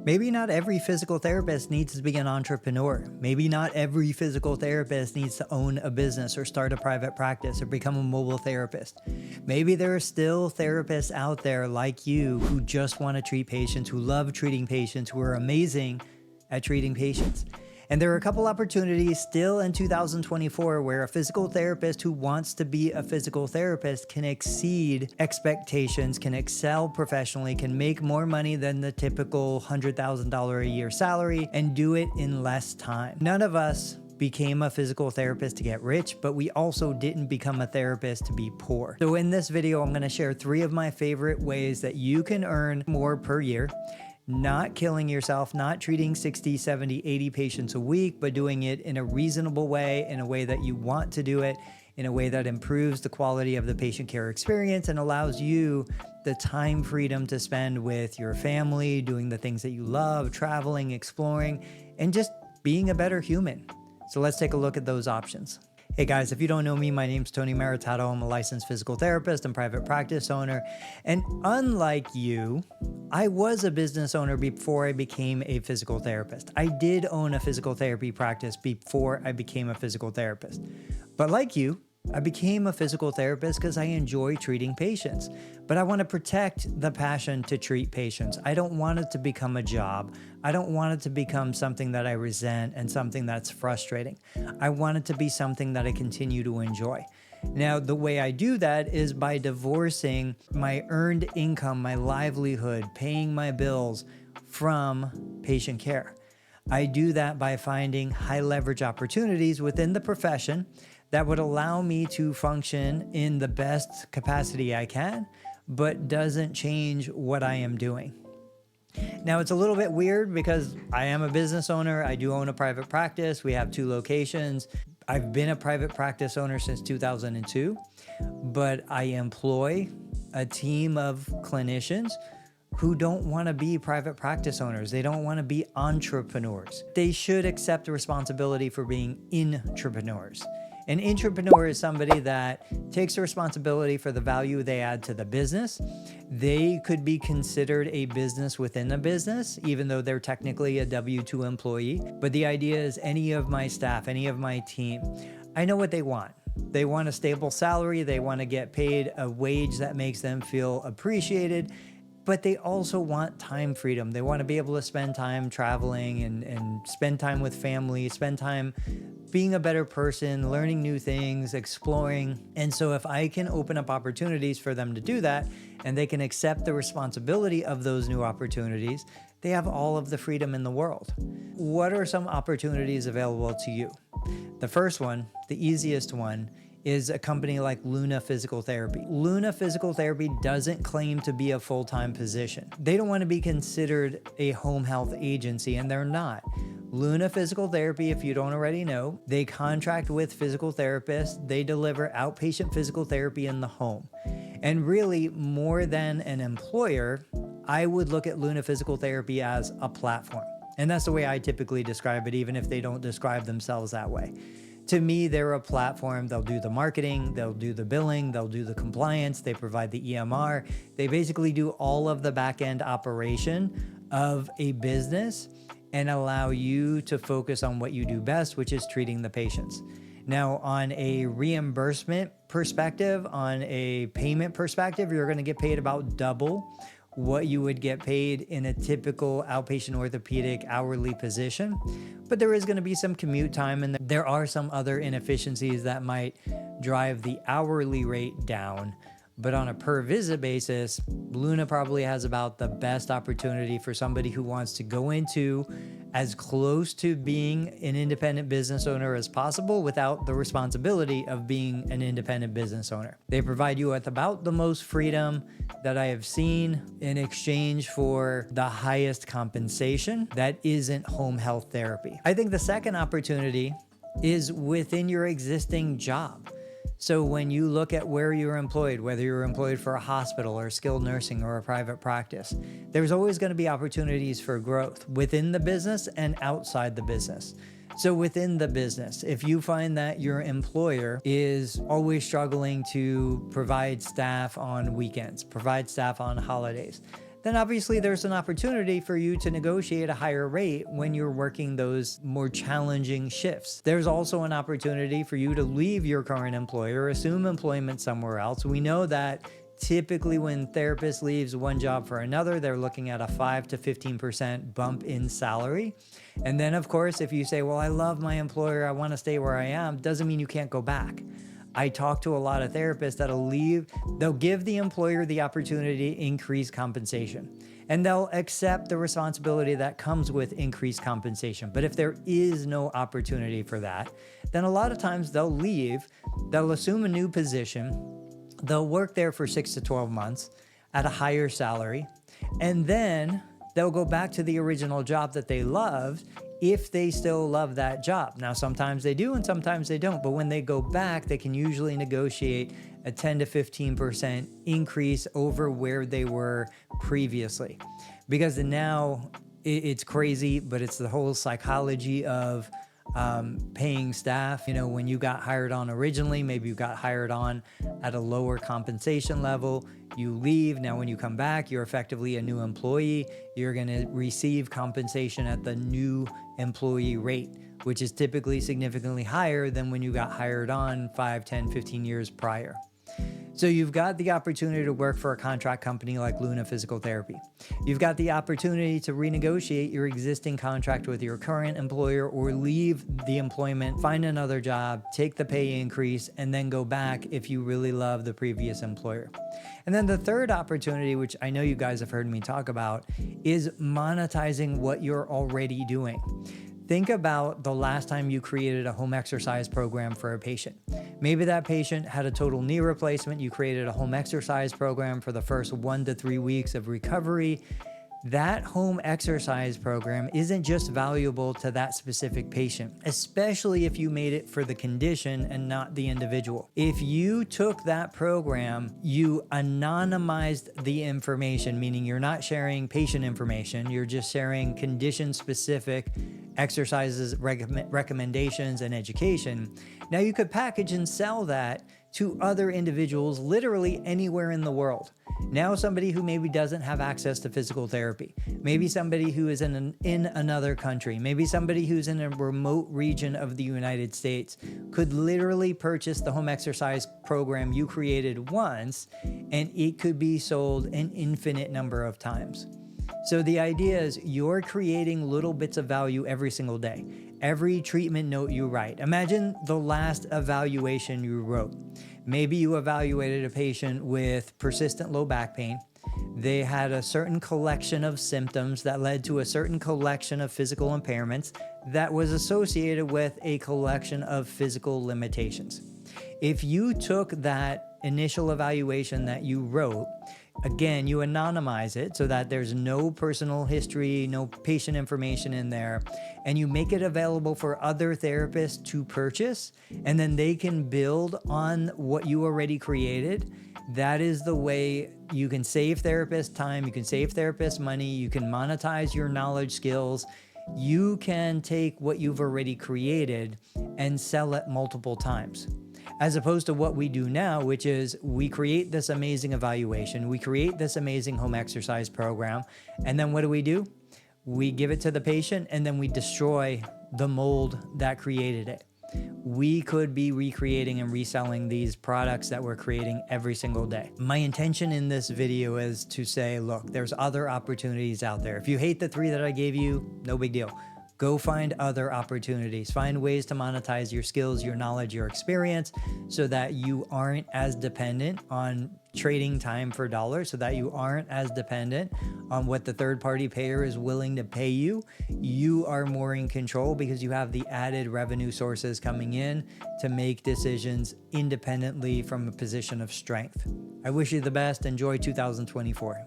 Maybe not every physical therapist needs to be an entrepreneur. Maybe not every physical therapist needs to own a business or start a private practice or become a mobile therapist. Maybe there are still therapists out there like you who just want to treat patients, who love treating patients, who are amazing at treating patients. And there are a couple opportunities still in 2024 where a physical therapist who wants to be a physical therapist can exceed expectations, can excel professionally, can make more money than the typical $100,000 a year salary, and do it in less time. None of us became a physical therapist to get rich, but we also didn't become a therapist to be poor. So in this video, I'm going to share 3 of my favorite ways that you can earn more per year, not killing yourself, not treating 60, 70, 80 patients a week, but doing it in a reasonable way, in a way that you want to do it, in a way that improves the quality of the patient care experience and allows you the time freedom to spend with your family, doing the things that you love, traveling, exploring, and just being a better human. So let's take a look at those options. Hey guys, if you don't know me, my name's Tony Maritato. I'm a licensed physical therapist and private practice owner. And unlike you, I was a business owner before I became a physical therapist. I did own a physical therapy practice before I became a physical therapist. But like you, I became a physical therapist because I enjoy treating patients, but I want to protect the passion to treat patients. I don't want it to become a job. I don't want it to become something that I resent and something that's frustrating. I want it to be something that I continue to enjoy. Now, the way I do that is by divorcing my earned income, my livelihood, paying my bills from patient care. I do that by finding high leverage opportunities within the profession that would allow me to function in the best capacity I can, but doesn't change what I am doing. Now, it's a little bit weird because I am a business owner. I do own a private practice. We have 2 locations. I've been a private practice owner since 2002, but I employ a team of clinicians who don't want to be private practice owners. They don't want to be entrepreneurs. They should accept the responsibility for being intrapreneurs. An intrapreneur is somebody that takes the responsibility for the value they add to the business. They could be considered a business within a business, even though they're technically a W-2 employee. But the idea is any of my staff, any of my team, I know what they want. They want a stable salary. They want to get paid a wage that makes them feel appreciated. But they also want time freedom. They want to be able to spend time traveling and spend time with family, spend time being a better person, learning new things, exploring. And so if I can open up opportunities for them to do that, and they can accept the responsibility of those new opportunities, they have all of the freedom in the world. What are some opportunities available to you? The first one, the easiest one, is a company like Luna Physical Therapy. Luna Physical Therapy doesn't claim to be a full-time position. They don't want to be considered a home health agency, and they're not. Luna Physical Therapy, if you don't already know, they contract with physical therapists. They deliver outpatient physical therapy in the home. And really, more than an employer, I would look at Luna Physical Therapy as a platform. And that's the way I typically describe it, even if they don't describe themselves that way. To me, they're a platform. They'll do the marketing, they'll do the billing, they'll do the compliance, they provide the EMR. They basically do all of the back-end operation of a business and allow you to focus on what you do best, which is treating the patients. Now, on a reimbursement perspective, on a payment perspective, you're going to get paid about double what you would get paid in a typical outpatient orthopedic hourly position. But there is going to be some commute time, and there are some other inefficiencies that might drive the hourly rate down. But on a per visit basis, Luna probably has about the best opportunity for somebody who wants to go into as close to being an independent business owner as possible without the responsibility of being an independent business owner. They provide you with about the most freedom that I have seen in exchange for the highest compensation that isn't home health therapy. I think the second opportunity is within your existing job. So when you look at where you're employed, whether you're employed for a hospital or skilled nursing or a private practice, there's always going to be opportunities for growth within the business and outside the business. So within the business, if you find that your employer is always struggling to provide staff on weekends, provide staff on holidays, then obviously there's an opportunity for you to negotiate a higher rate when you're working those more challenging shifts. There's also an opportunity for you to leave your current employer, assume employment somewhere else. We know that typically when therapists leaves one job for another, they're looking at a 5 to 15% bump in salary. And then of course, if you say, well, I love my employer, I want to stay where I am, doesn't mean you can't go back. I talk to a lot of therapists that'll leave, they'll give the employer the opportunity to increase compensation, and they'll accept the responsibility that comes with increased compensation. But if there is no opportunity for that, then a lot of times they'll leave, they'll assume a new position, they'll work there for 6 to 12 months at a higher salary, and then they'll go back to the original job that they loved if they still love that job. Now, sometimes they do and sometimes they don't, but when they go back, they can usually negotiate a 10 to 15% increase over where they were previously. Because now it's crazy, but it's the whole psychology of paying staff. You know, when you got hired on originally, maybe you got hired on at a lower compensation level, you leave. Now, when you come back, you're effectively a new employee. You're going to receive compensation at the new employee rate, which is typically significantly higher than when you got hired on 5, 10, 15 years prior. So you've got the opportunity to work for a contract company like Luna Physical Therapy. You've got the opportunity to renegotiate your existing contract with your current employer or leave the employment, find another job, take the pay increase, and then go back if you really love the previous employer. And then the third opportunity, which I know you guys have heard me talk about, is monetizing what you're already doing. Think about the last time you created a home exercise program for a patient. Maybe that patient had a total knee replacement. You created a home exercise program for the first 1 to 3 weeks of recovery. That home exercise program isn't just valuable to that specific patient, especially if you made it for the condition and not the individual. If you took that program, you anonymized the information, meaning you're not sharing patient information, you're just sharing condition-specific exercises, recommendations, and education. Now you could package and sell that to other individuals literally anywhere in the world. Now somebody who maybe doesn't have access to physical therapy, maybe somebody who is in another country, maybe somebody who's in a remote region of the United States could literally purchase the home exercise program you created once, and it could be sold an infinite number of times. So the idea is you're creating little bits of value every single day. Every treatment note you write. Imagine the last evaluation you wrote. Maybe you evaluated a patient with persistent low back pain. They had a certain collection of symptoms that led to a certain collection of physical impairments that was associated with a collection of physical limitations. If you took that initial evaluation that you wrote, again, you anonymize it so that there's no personal history, no patient information in there, and you make it available for other therapists to purchase, and then they can build on what you already created. That is the way you can save therapists time, you can save therapists money, you can monetize your knowledge skills. You can take what you've already created and sell it multiple times. As opposed to what we do now, which is we create this amazing evaluation, we create this amazing home exercise program, and then what do? We give it to the patient, and then we destroy the mold that created it. We could be recreating and reselling these products that we're creating every single day. My intention in this video is to say, look, there's other opportunities out there. If you hate the 3 that I gave you, no big deal. Go find other opportunities. Find ways to monetize your skills, your knowledge, your experience, so that you aren't as dependent on trading time for dollars, so that you aren't as dependent on what the third-party payer is willing to pay you. You are more in control because you have the added revenue sources coming in to make decisions independently from a position of strength. I wish you the best. Enjoy 2024.